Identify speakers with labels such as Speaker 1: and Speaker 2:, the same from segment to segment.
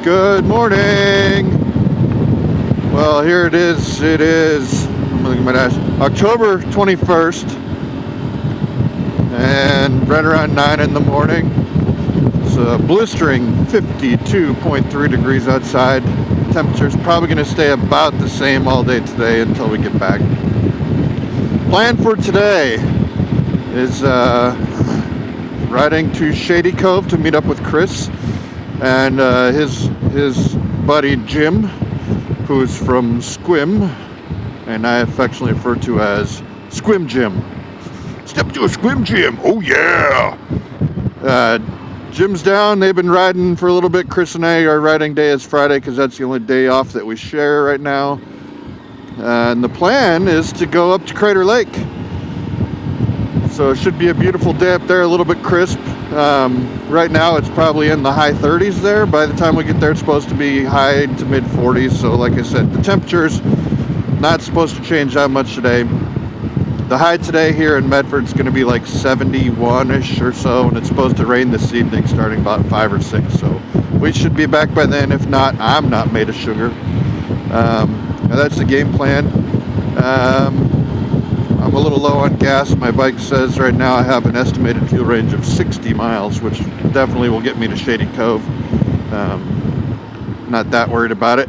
Speaker 1: Good morning. Well, here it is. I'm looking at my dash. October 21st, and right around 9 in the morning. It's a blistering 52.3 degrees outside. Temperature's probably going to stay about the same all day today until we get back. Plan for today is riding to Shady Cove to meet up with Chris and his buddy Jim, who's from Squim, and I affectionately refer to as Squim Jim. Step to a Squim Jim, oh yeah! Jim's down, they've been riding for a little bit. Chris and I, our riding day is Friday because that's the only day off that we share right now. And the plan is to go up to Crater Lake. So it should be a beautiful day up there, a little bit crisp. Right now it's probably in the high 30s there. By the time we get there, it's supposed to be high to mid 40s. So like I said, the temperature's not supposed to change that much today. The high today here in Medford is going to be like 71-ish or so, and it's supposed to rain this evening starting about 5 or 6. So we should be back by then. If not, I'm not made of sugar. Now that's the game plan. I'm a little low on gas. My bike says right now I have an estimated fuel range of 60 miles, which definitely will get me to Shady Cove. Not that worried about it.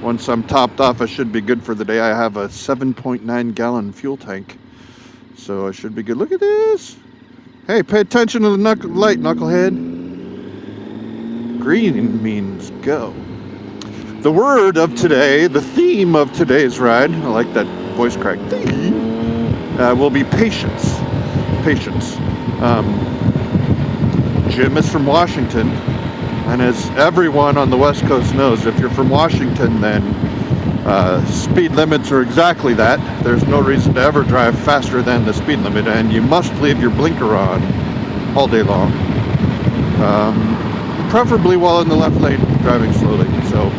Speaker 1: Once I'm topped off, I should be good for the day. I have a 7.9 gallon fuel tank, so I should be good. Look at this. Hey, pay attention to the light, knucklehead. Green means go. The word of today, the theme of today's ride, I like that voice crack, will be patience. Patience. Jim is from Washington, and as everyone on the West Coast knows, if you're from Washington, then speed limits are exactly that. There's no reason to ever drive faster than the speed limit, and you must leave your blinker on all day long. Preferably while in the left lane, driving slowly. So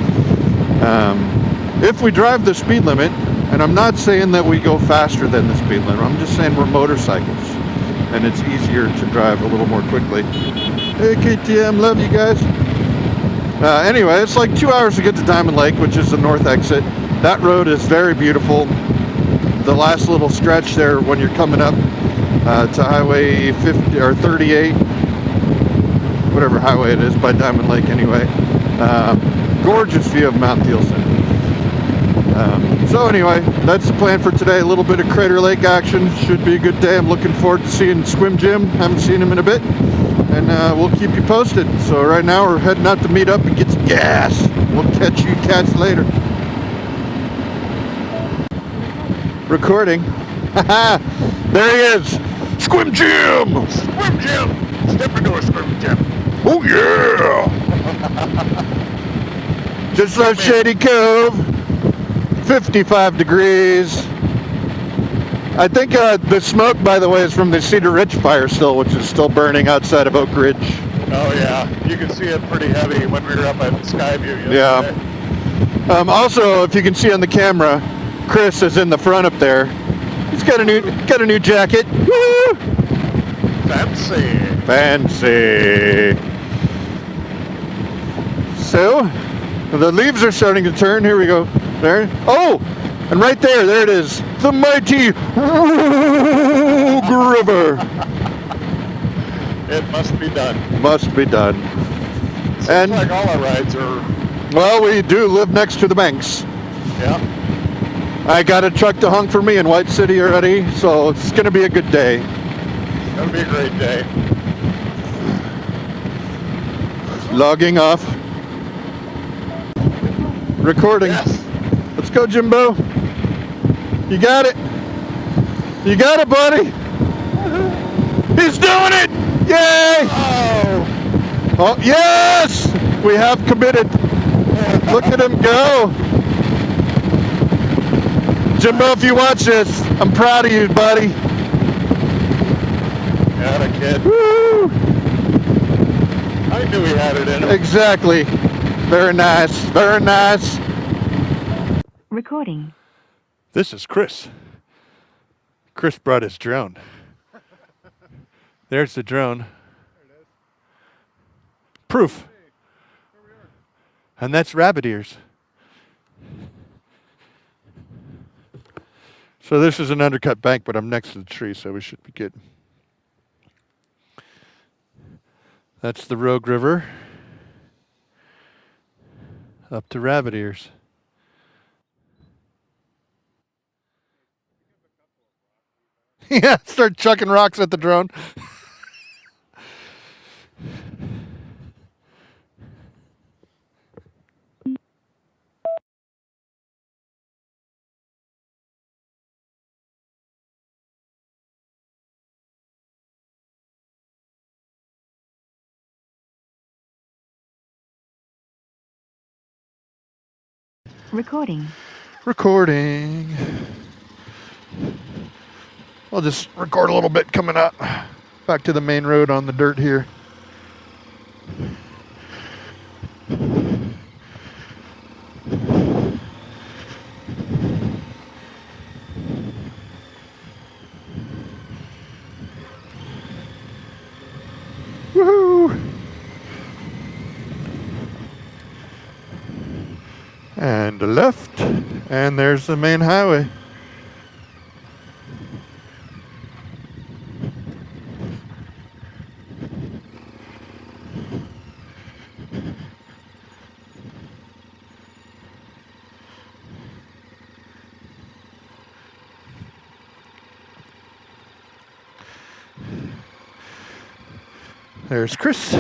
Speaker 1: if we drive the speed limit, and I'm not saying that we go faster than the speed limit, I'm just saying we're motorcycles, and it's easier to drive a little more quickly. Hey KTM, love you guys. Anyway, it's like 2 hours to get to Diamond Lake, which is the north exit. That road is very beautiful. The last little stretch there when you're coming up to Highway 50 or 38, whatever highway it is, by Diamond Lake anyway. Gorgeous view of Mount Thielsen. So anyway, that's the plan for today. A little bit of Crater Lake action. Should be a good day. I'm looking forward to seeing Squim Jim. Haven't seen him in a bit. And we'll keep you posted. So right now we're heading out to meet up and get some gas. We'll catch you cats later. Recording. There he is. Squim Jim!
Speaker 2: Squim Jim! Step into a Squim Jim.
Speaker 1: Oh yeah! Just left Shady Cove. 55 degrees. I think the smoke, by the way, is from the Cedar Ridge fire still, which is still burning outside of Oak Ridge.
Speaker 2: Oh yeah, you can see it pretty heavy when we were up at Skyview yesterday.
Speaker 1: Yeah. Also, if you can see on the camera, Chris is in the front up there. He's got a new jacket. Woo! Fancy. So, the leaves are starting to turn. Here we go. There. Oh, and right there it is. The mighty Rogue River.
Speaker 2: It must be done.
Speaker 1: Must be done.
Speaker 2: Seems
Speaker 1: And
Speaker 2: like all our rides are.
Speaker 1: well, we do live next to the banks.
Speaker 2: Yeah.
Speaker 1: I got a truck to hunk for me in White City already, so it's gonna be a good day.
Speaker 2: It's gonna be a great day.
Speaker 1: Logging off. Recording.
Speaker 2: Yes.
Speaker 1: Let's go, Jimbo. You got it. You got it, buddy. He's doing it. Yay. Oh, yes. We have committed. Look at him go. Jimbo, if you watch this, I'm proud of you, buddy.
Speaker 2: Got a kid.
Speaker 1: Woo.
Speaker 2: I knew he had it in him.
Speaker 1: Exactly. Very nice. Very nice.
Speaker 3: Recording.
Speaker 1: This is Chris. Chris brought his drone. There's the drone. Proof. And that's rabbit ears. So this is an undercut bank, but I'm next to the tree, so we should be good. That's the Rogue River. Up to rabbit ears. Yeah, start chucking rocks at the drone.
Speaker 3: Recording.
Speaker 1: Recording. I'll just record a little bit coming up. Back to the main road on the dirt here. Woohoo! And a left, and there's the main highway. There's Chris.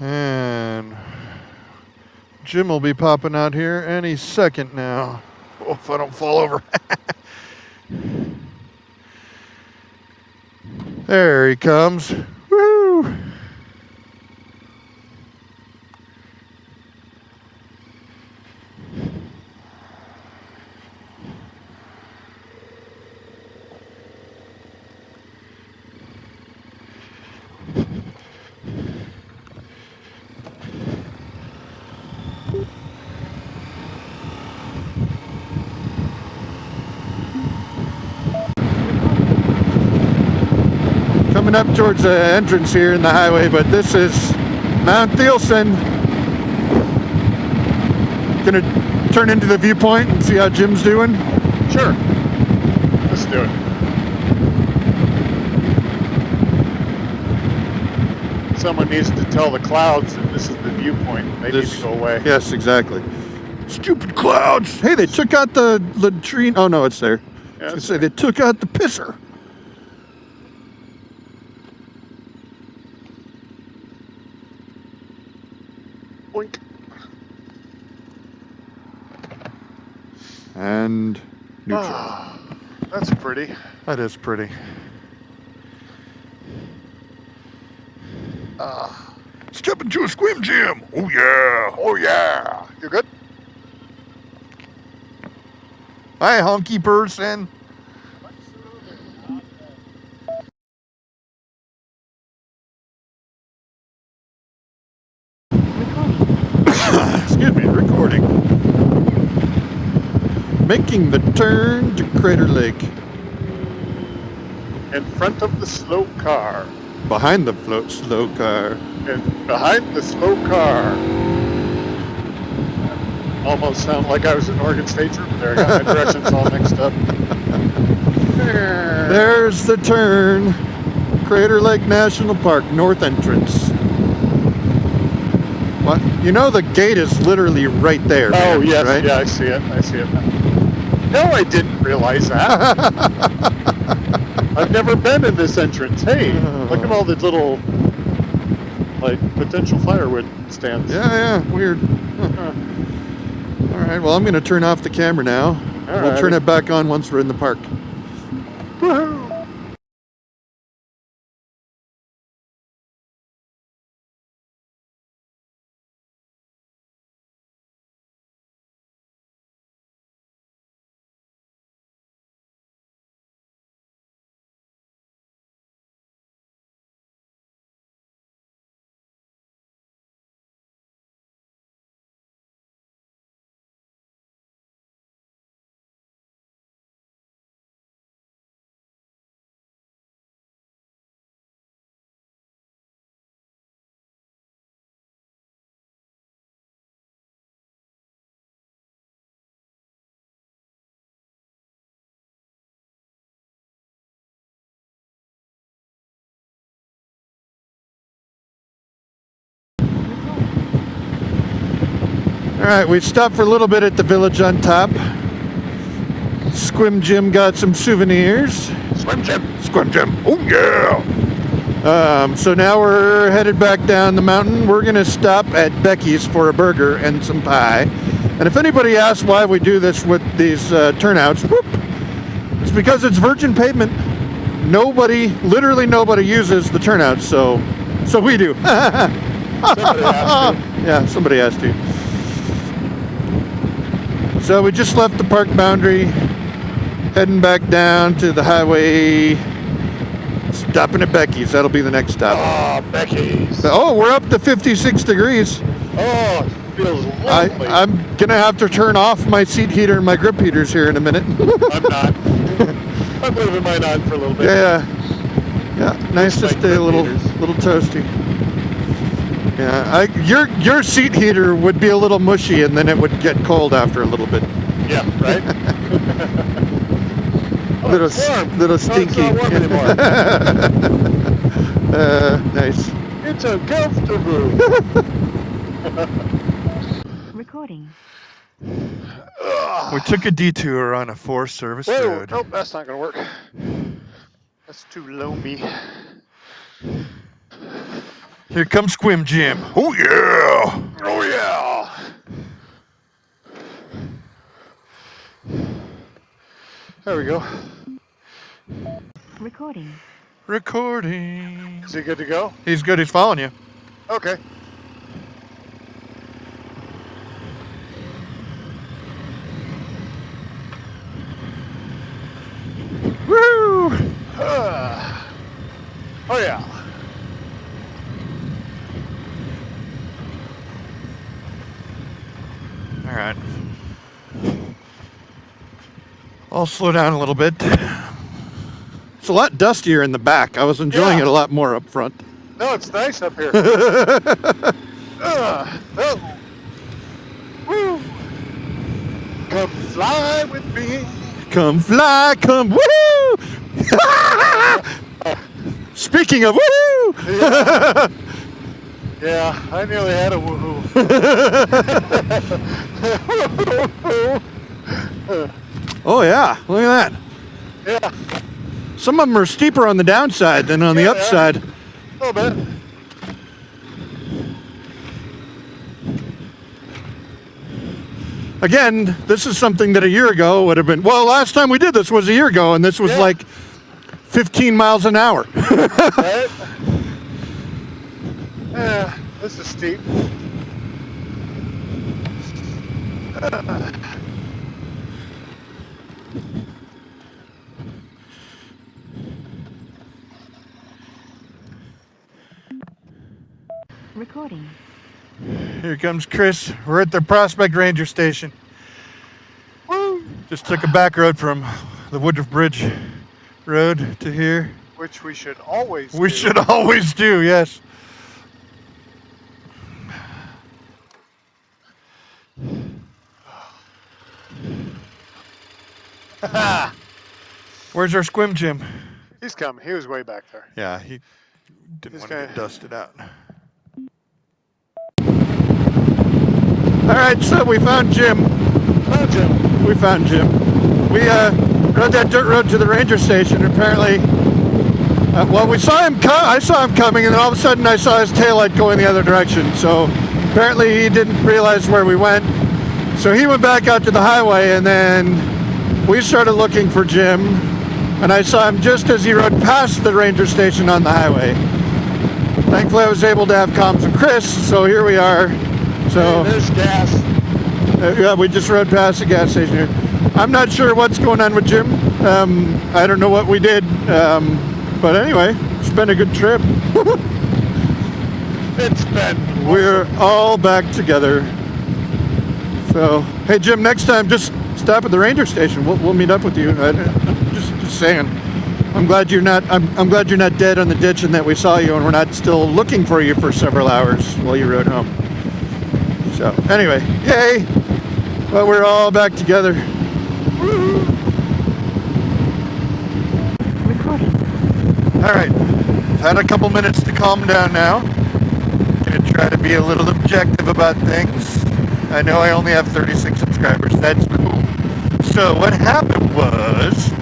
Speaker 1: And Jim will be popping out here any second now. Oh, if I don't fall over. There he comes. Woo! Coming up towards the entrance here in the highway, but this is Mount Thielsen. Gonna turn into the viewpoint and see how Jim's doing.
Speaker 2: Sure. Let's do it. Someone needs to tell the clouds that this is the viewpoint. They need to go away.
Speaker 1: Yes, exactly. Stupid clouds. Hey, they took out the latrine. Oh no, it's there.
Speaker 2: Yeah,
Speaker 1: I was
Speaker 2: it's
Speaker 1: gonna say they took out the pisser.
Speaker 2: Boink.
Speaker 1: And neutral.
Speaker 2: Ah, that's pretty.
Speaker 1: That is pretty. Step into a squim jam. Oh yeah.
Speaker 2: Oh yeah. You good?
Speaker 1: Hi, honky person. Excuse me, recording. Making the turn to Crater Lake.
Speaker 2: In front of the slow car.
Speaker 1: Behind the slow car.
Speaker 2: And behind the slow car. Almost sound like I was in Oregon State Trooper there. I got my directions all mixed up.
Speaker 1: There's the turn. Crater Lake National Park, north entrance. What? You know the gate is literally right there.
Speaker 2: Oh,
Speaker 1: man,
Speaker 2: yes.
Speaker 1: right?
Speaker 2: Yeah, I see it. I see it now. No, I didn't realize that. I've never been in this entrance. Hey, look at all the little, like, potential firewood stands.
Speaker 1: Yeah, weird.
Speaker 2: Huh.
Speaker 1: All right, well, I'm going to turn off the camera now. We'll turn it back on once we're in the park.
Speaker 2: Woohoo!
Speaker 1: right, we stopped for a little bit at the village on top. Squim Jim got some souvenirs.
Speaker 2: Swim Jim.
Speaker 1: Squim Jim. Oh yeah. So now we're headed back down the mountain. We're gonna stop at Becky's for a burger and some pie. And if anybody asks why we do this with these turnouts, whoop, it's because it's virgin pavement. Literally nobody uses the turnouts, so we do.
Speaker 2: Somebody has to.
Speaker 1: Yeah, somebody has to. So we just left the park boundary, heading back down to the highway, stopping at Becky's. That'll be the next stop.
Speaker 2: Oh, Becky's.
Speaker 1: Oh, we're up to 56 degrees.
Speaker 2: Oh, it feels lovely.
Speaker 1: I'm gonna have to turn off my seat heater and my grip heaters here in a minute.
Speaker 2: I'm not. I'm leaving mine on for a little bit.
Speaker 1: Yeah. Nice to
Speaker 2: Like
Speaker 1: stay a
Speaker 2: grip
Speaker 1: little
Speaker 2: heaters.
Speaker 1: toasty. Yeah, your seat heater would be a little mushy, and then it would get cold after a little bit.
Speaker 2: Yeah, right? Oh,
Speaker 1: Little
Speaker 2: it's warm.
Speaker 1: little
Speaker 2: Oh, it's
Speaker 1: stinky.
Speaker 2: not warm anymore.
Speaker 1: Nice.
Speaker 2: It's uncomfortable.
Speaker 3: Recording.
Speaker 1: We took a detour on a Forest Service
Speaker 2: Whoa,
Speaker 1: road.
Speaker 2: nope, that's not going to work. That's too loamy.
Speaker 1: Here comes Squim Jim. Oh yeah!
Speaker 2: Oh, yeah. There we go.
Speaker 3: Recording.
Speaker 1: Recording.
Speaker 2: Is he good to go?
Speaker 1: He's good. He's following you.
Speaker 2: Okay.
Speaker 1: Woo!
Speaker 2: Oh, yeah.
Speaker 1: All right. I'll slow down a little bit. It's a lot dustier in the back. I was enjoying
Speaker 2: Yeah.
Speaker 1: it a lot more up front.
Speaker 2: No, it's nice up here. Oh. Woo. Come fly with me.
Speaker 1: Come fly, come woo! Speaking of woo!
Speaker 2: Yeah, I nearly had a woohoo.
Speaker 1: Oh yeah, look at that.
Speaker 2: Yeah,
Speaker 1: Some of them are steeper on the downside than on the
Speaker 2: Yeah,
Speaker 1: upside.
Speaker 2: a little bit.
Speaker 1: Again, this is something that a year ago would have been, well, last time we did this was a year ago, and this was
Speaker 2: Yeah.
Speaker 1: like 15 miles an hour.
Speaker 2: Right? Yeah, this is steep.
Speaker 3: Recording.
Speaker 1: Here comes Chris. We're at the Prospect Ranger Station.
Speaker 2: Woo!
Speaker 1: Just took a back road from the Woodruff Bridge Road to here.
Speaker 2: Which we should always
Speaker 1: We
Speaker 2: do.
Speaker 1: should always do, yes. Where's our Squim Jim?
Speaker 2: He's coming. He was way back there.
Speaker 1: Yeah, he didn't
Speaker 2: This
Speaker 1: want to
Speaker 2: guy-
Speaker 1: get dusted out. All right, so we found Jim.
Speaker 2: Oh, Jim.
Speaker 1: We found Jim. We rode that dirt road to the ranger station. Apparently, well, we saw him. I saw him coming, and then all of a sudden, I saw his taillight going the other direction. So apparently, he didn't realize where we went. So he went back out to the highway, and then we started looking for Jim. And I saw him just as he rode past the ranger station on the highway. Thankfully, I was able to have comms with Chris. So here we are. So.
Speaker 2: Hey, there's gas.
Speaker 1: Yeah, we just rode past the gas station here. I'm not sure what's going on with Jim. I don't know what we did. But anyway, it's been a good trip.
Speaker 2: It's been.
Speaker 1: We're all back together. So, hey Jim, next time just stop at the ranger station. We'll meet up with you. Just saying. I'm glad you're not. I'm glad you're not dead on the ditch, and that we saw you, and we're not still looking for you for several hours while you rode home. So anyway, yay! But we're all back together.
Speaker 3: Recording.
Speaker 1: All right, I've had a couple minutes to calm down now. Gonna try to be a little objective about things. I know I only have 36 subscribers. That's cool. So what happened was,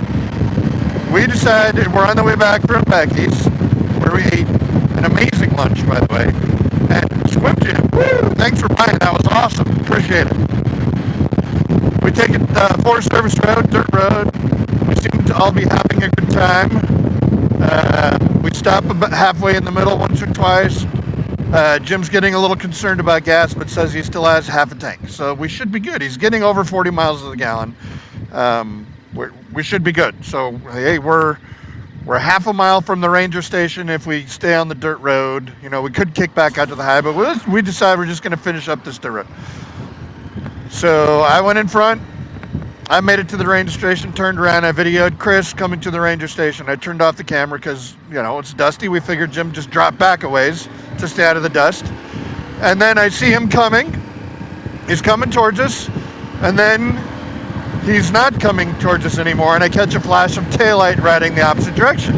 Speaker 1: we decided we're on the way back from Becky's, where we ate an amazing lunch, by the way, and Swim Gym. Woo! Thanks for buying. That was awesome. Appreciate it. We take it Forest Service Road, dirt road. We seem to all be having a good time. We stop about halfway in the middle once or twice. Jim's getting a little concerned about gas, but says he still has half a tank. So we should be good. He's getting over 40 miles to the gallon. We should be good. So, hey, we're half a mile from the ranger station if we stay on the dirt road. You know, we could kick back out to the high, but we decided we're just going to finish up this dirt road. So I went in front. I made it to the ranger station, turned around. I videoed Chris coming to the ranger station. I turned off the camera because, you know, it's dusty. We figured Jim just dropped back a ways to stay out of the dust. And then I see him coming. He's coming towards us. And then he's not coming towards us anymore. And I catch a flash of taillight riding the opposite direction.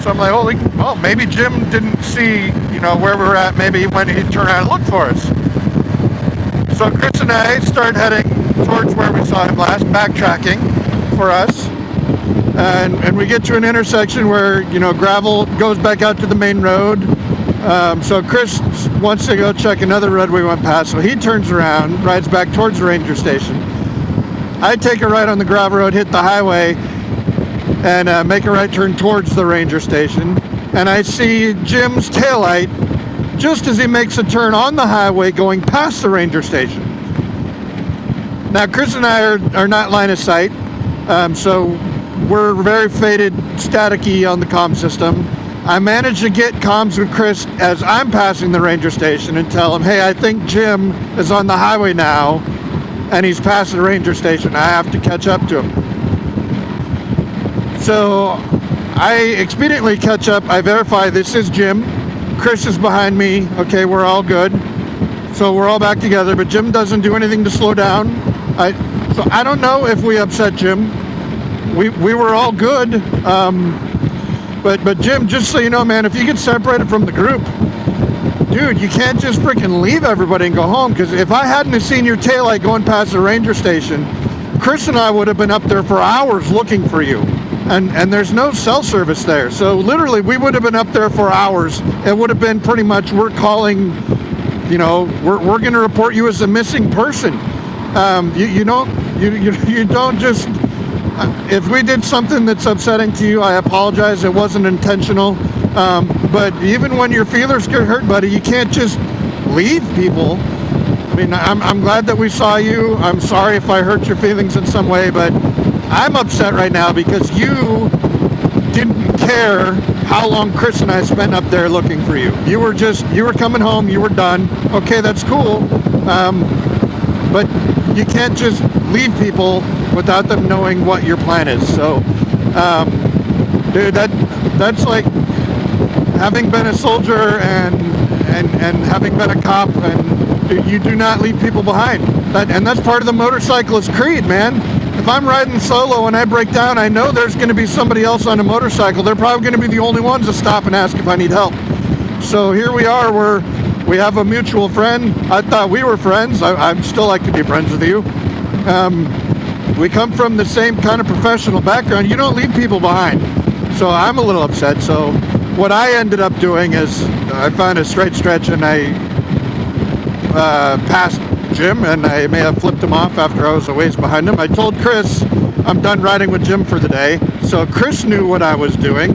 Speaker 1: So I'm like, holy, well, maybe Jim didn't see, you know, where we were at. Maybe when he turned around and looked for us. So Chris and I start heading towards where we saw him last, backtracking for us. And we get to an intersection where, you know, gravel goes back out to the main road. So Chris wants to go check another road we went past. So he turns around, rides back towards the ranger station. I take a right on the gravel road, hit the highway, and make a right turn towards the ranger station. And I see Jim's taillight just as he makes a turn on the highway going past the ranger station. Now, Chris and I are not line of sight, so we're very faded, staticky on the comm system. I managed to get comms with Chris as I'm passing the ranger station and tell him, hey, I think Jim is on the highway now, and he's past the ranger station. I have to catch up to him. So I expediently catch up. I verify this is Jim. Chris is behind me. Okay, we're all good. So we're all back together, but Jim doesn't do anything to slow down. So I don't know if we upset Jim. We were all good. But Jim, just so you know, man, if you get separated from the group, dude, you can't just freaking leave everybody and go home. Because if I hadn't have seen your taillight going past the ranger station, Chris and I would have been up there for hours looking for you. And there's no cell service there. So literally, we would have been up there for hours. It would have been pretty much, we're calling, you know, we're going to report you as a missing person. You don't just, if we did something that's upsetting to you, I apologize. It wasn't intentional. But even when your feelers get hurt, buddy, you can't just leave people. I mean, I'm glad that we saw you. I'm sorry if I hurt your feelings in some way, but I'm upset right now because you didn't care how long Chris and I spent up there looking for you. You were coming home, you were done. Okay, that's cool. But you can't just leave people without them knowing what your plan is. So, dude, that's like having been a soldier and having been a cop, and you do not leave people behind. And that's part of the motorcyclist creed, man. If I'm riding solo and I break down, I know there's going to be somebody else on a motorcycle. They're probably going to be the only ones to stop and ask if I need help. So here we are, we have a mutual friend. I thought we were friends. I'd still like to be friends with you. We come from the same kind of professional background. You don't leave people behind. So I'm a little upset. So what I ended up doing is I found a straight stretch and I passed Jim, and I may have flipped him off after I was a ways behind him. I told Chris I'm done riding with Jim for the day. So Chris knew what I was doing.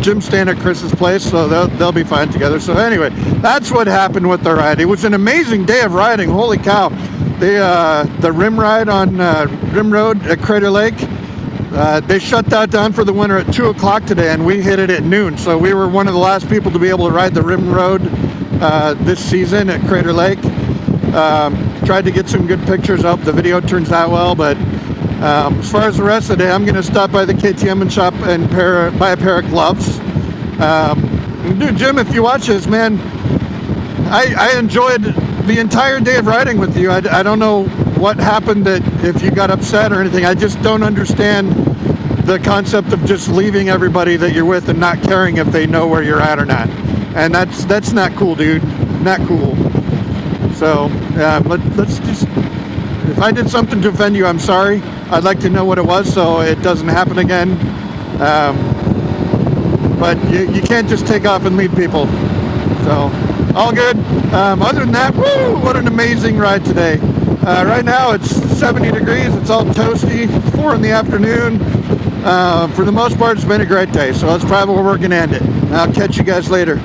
Speaker 1: Jim's staying at Chris's place, so they'll be fine together. So anyway, that's what happened with the ride. It was an amazing day of riding. Holy cow. The rim ride on Rim Road at Crater Lake, they shut that down for the winter at 2 o'clock today, and we hit it at noon. So we were one of the last people to be able to ride the Rim Road this season at Crater Lake. Tried to get some good pictures. I hope the video turns out well, but as far as the rest of the day, I'm going to stop by the KTM and shop and buy a pair of gloves. Dude, Jim, if you watch this, man, I enjoyed the entire day of riding with you. I don't know what happened, that if you got upset or anything. I just don't understand the concept of just leaving everybody that you're with and not caring if they know where you're at or not. And that's not cool, dude. Not cool. So let's just, if I did something to offend you, I'm sorry. I'd like to know what it was so it doesn't happen again. But you can't just take off and leave people. So all good. Other than that, woo, what an amazing ride today. Right now it's 70 degrees. It's all toasty. 4 in the afternoon. For the most part, it's been a great day. So that's probably where we're going to end it. I'll catch you guys later.